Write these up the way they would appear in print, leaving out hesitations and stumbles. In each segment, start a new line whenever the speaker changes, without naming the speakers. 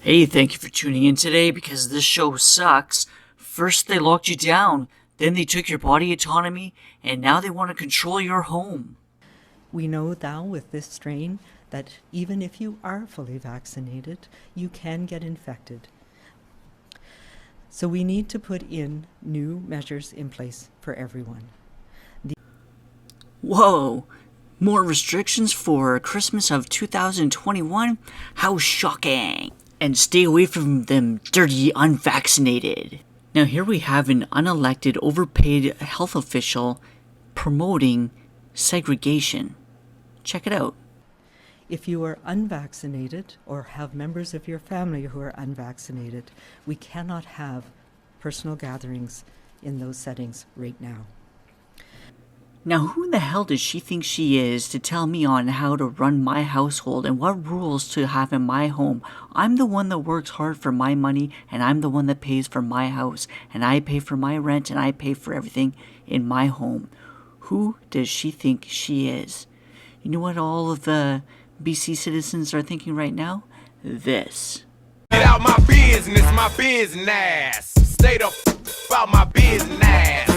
Hey, thank you for tuning in today because this show sucks. First, they locked you down, then they took your body autonomy, and now they want to control your home.
We know now with this strain that even if you are fully vaccinated, you can get infected. So we need to put in new measures in place for everyone.
Whoa! More restrictions for Christmas of 2021? How shocking! And stay away from them dirty unvaccinated. Now, here we have an unelected, overpaid health official promoting segregation. Check it out.
If you are unvaccinated or have members of your family who are unvaccinated, we cannot have personal gatherings in those settings right now.
Now, who in the hell does she think she is to tell me on how to run my household and what rules to have in my home? I'm the one that works hard for my money, and I'm the one that pays for my house, and I pay for my rent, and I pay for everything in my home. Who does she think she is? You know what all of the BC citizens are thinking right now? This.
Get out my business. Stay the about my business.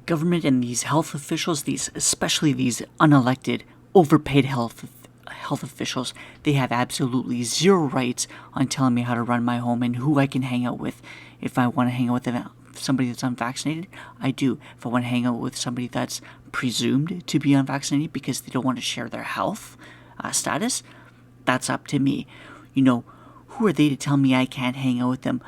Government and these health officials, especially these unelected, overpaid health officials, they have absolutely zero rights on telling me how to run my home and who I can hang out with. If I want to hang out with somebody that's unvaccinated, I do. If I want to hang out with somebody that's presumed to be unvaccinated because they don't want to share their health status, that's up to me. You know, who are they to tell me I can't hang out with them?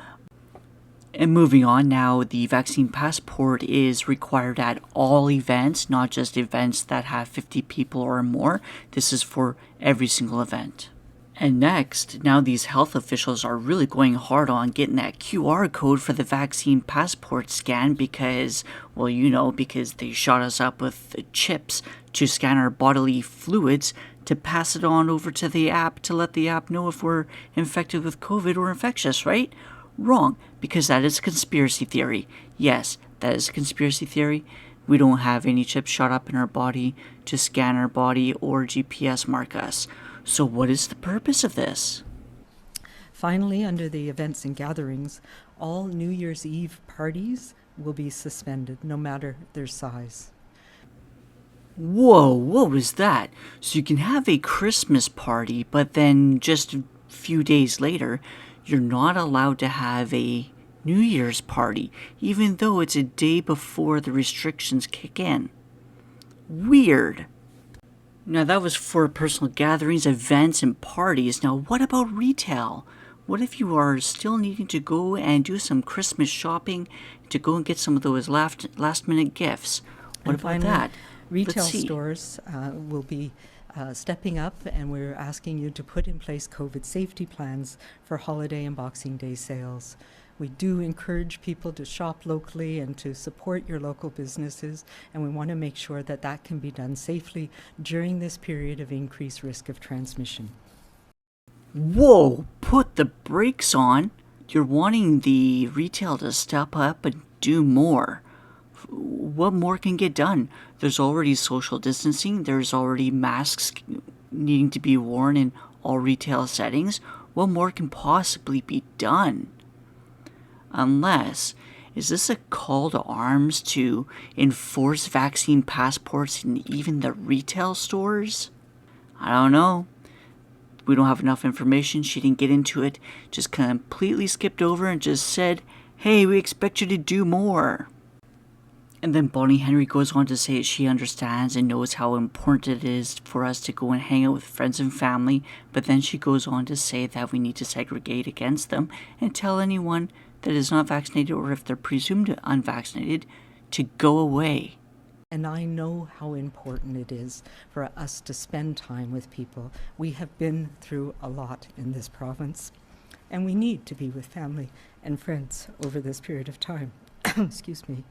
And moving on now, the vaccine passport is required at all events, not just events that have 50 people or more. This is for every single event. And next, now these health officials are really going hard on getting that QR code for the vaccine passport scan because, well, because they shot us up with chips to scan our bodily fluids to pass it on over to the app to let the app know if we're infected with COVID or infectious, right? Wrong, because that is a conspiracy theory. Yes, that is a conspiracy theory. We don't have any chips shot up in our body to scan our body or GPS mark us. So what is the purpose of this?
Finally, under the events and gatherings, all New Year's Eve parties will be suspended, no matter their size.
Whoa, what was that? So you can have a Christmas party, but then just a few days later, you're not allowed to have a New Year's party, even though it's a day before the restrictions kick in. Weird. Now, that was for personal gatherings, events, and parties. Now, what about retail? What if you are still needing to go and do some Christmas shopping to go and get some of those last-minute gifts? What
And
about
finally,
that?
retail
Let's see.
stores will be stepping up, and we're asking you to put in place COVID safety plans for holiday and Boxing Day sales. We do encourage people to shop locally and to support your local businesses, and we want to make sure that that can be done safely during this period of increased risk of transmission.
Whoa, put the brakes on. You're wanting the retail to step up and do more. What more can get done? There's already social distancing. There's already masks needing to be worn in all retail settings. What more can possibly be done? Unless, is this a call to arms to enforce vaccine passports in even the retail stores? I don't know. We don't have enough information. She didn't get into it. Just completely skipped over and just said, hey, we expect you to do more. And then Bonnie Henry goes on to say she understands and knows how important it is for us to go and hang out with friends and family, but then she goes on to say that we need to segregate against them and tell anyone that is not vaccinated or if they're presumed unvaccinated to go away.
And I know how important it is for us to spend time with people. We have been through a lot in this province, and we need to be with family and friends over this period of time. Excuse me.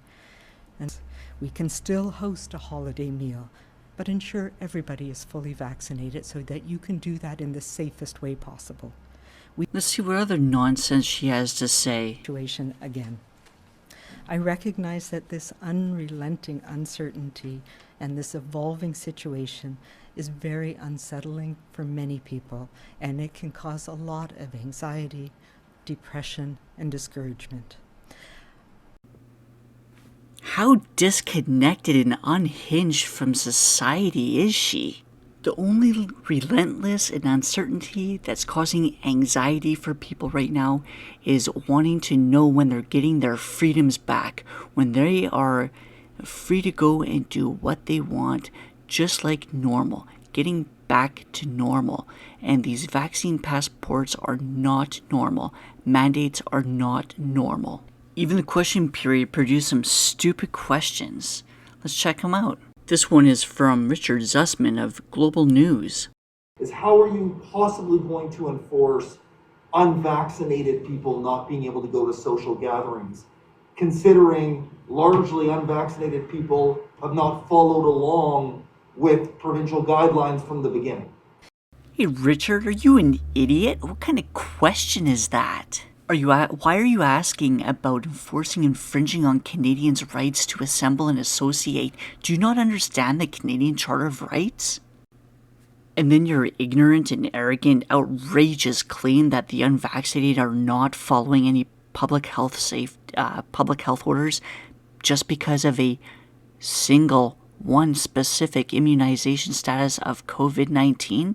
And we can still host a holiday meal, but ensure everybody is fully vaccinated so that you can do that in the safest way possible.
Let's see what other nonsense she has to say.
Situation again. I recognize that this unrelenting uncertainty and this evolving situation is very unsettling for many people, and it can cause a lot of anxiety, depression, and discouragement.
How disconnected and unhinged from society is she? The only relentless and uncertainty that's causing anxiety for people right now is wanting to know when they're getting their freedoms back, when they are free to go and do what they want, just like normal, getting back to normal. And these vaccine passports are not normal. Mandates are not normal. Even the question period produced some stupid questions. Let's check them out. This one is from Richard Zussman of Global News.
Is how are you possibly going to enforce unvaccinated people not being able to go to social gatherings, considering largely unvaccinated people have not followed along with provincial guidelines from the beginning?
Hey Richard, are you an idiot? What kind of question is that? Why are you asking about infringing on Canadians' rights to assemble and associate? Do you not understand the Canadian Charter of Rights? And then your ignorant and arrogant, outrageous claim that the unvaccinated are not following any public health orders just because of a single, one specific immunization status of COVID-19?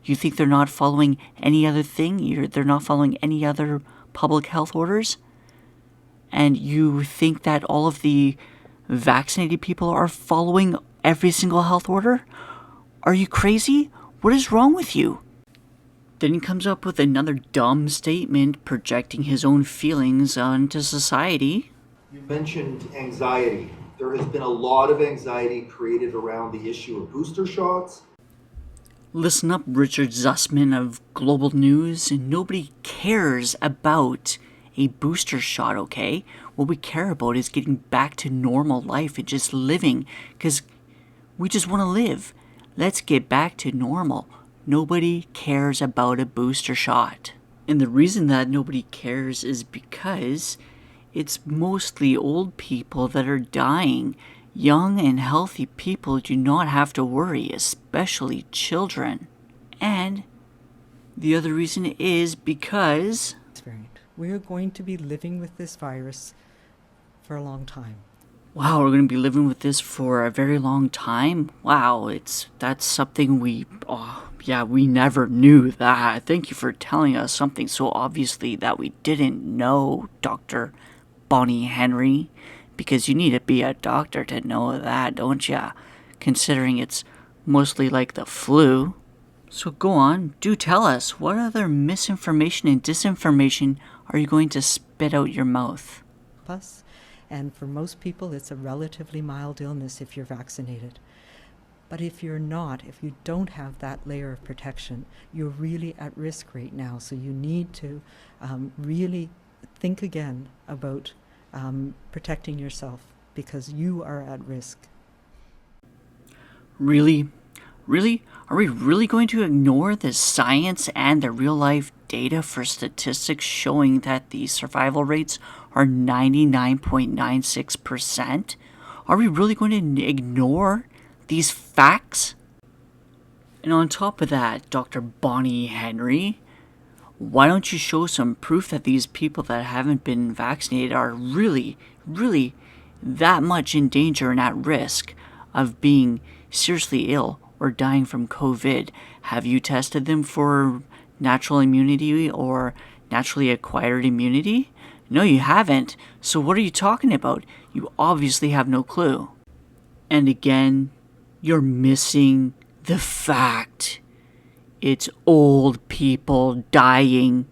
You think they're not following any other thing? They're not following any other public health orders? And you think that all of the vaccinated people are following every single health order? Are you crazy? What is wrong with you? Then he comes up with another dumb statement projecting his own feelings onto society.
You mentioned anxiety. There has been a lot of anxiety created around the issue of booster shots.
Listen up, Richard Zussman of Global News. Nobody cares about a booster shot, okay? What we care about is getting back to normal life and just living, because we just want to live. Let's get back to normal. Nobody cares about a booster shot. And the reason that nobody cares is because it's mostly old people that are dying. Young and healthy people do not have to worry, especially children. And the other reason is because
we are going to be living with this virus for a long time.
Wow, we're going to be living with this for a very long time? Wow, that's something we never knew that. Thank you for telling us something so obviously that we didn't know, Dr. Bonnie Henry. Because you need to be a doctor to know that, don't ya? Considering it's mostly like the flu. So go on, do tell us, what other misinformation and disinformation are you going to spit out your mouth?
And for most people, it's a relatively mild illness if you're vaccinated. But if you're not, if you don't have that layer of protection, you're really at risk right now. So you need to really think again about protecting yourself, because you are at risk.
Really? Really? Are we really going to ignore the science and the real-life data for statistics showing that the survival rates are 99.96%? Are we really going to ignore these facts? And on top of that, Dr. Bonnie Henry, why don't you show some proof that these people that haven't been vaccinated are really, really that much in danger and at risk of being seriously ill or dying from COVID? Have you tested them for natural immunity or naturally acquired immunity? No, you haven't. So what are you talking about? You obviously have no clue. And again, you're missing the fact. It's old people dying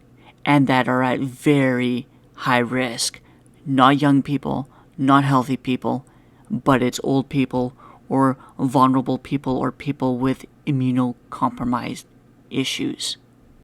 and that are at very high risk. Not young people, not healthy people, but it's old people or vulnerable people or people with immunocompromised issues.